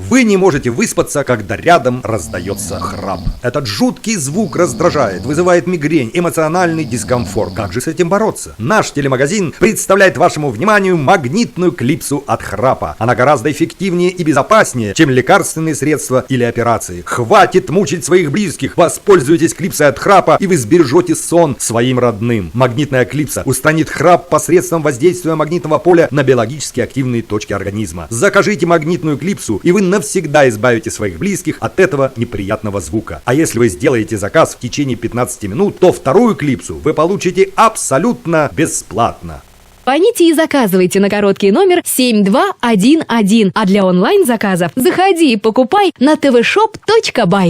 Вы не можете выспаться, когда рядом раздается храп. Этот жуткий звук раздражает, вызывает мигрень, эмоциональный дискомфорт. Как же с этим бороться? Наш телемагазин представляет вашему вниманию магнитную клипсу от храпа. Она гораздо эффективнее и безопаснее, чем лекарственные средства или операции. Хватит мучить своих близких. Воспользуйтесь клипсой от храпа, и вы сбережете сон своим родным. Магнитная клипса устранит храп посредством воздействия магнитного поля на биологически активные точки организма. Закажите магнитную клипсу, и вы навсегда избавите своих близких от этого неприятного звука. А если вы сделаете заказ в течение 15 минут, то вторую клипсу вы получите абсолютно бесплатно. Звоните и заказывайте на короткий номер 7211. А для онлайн-заказов заходи и покупай на tvshop.by.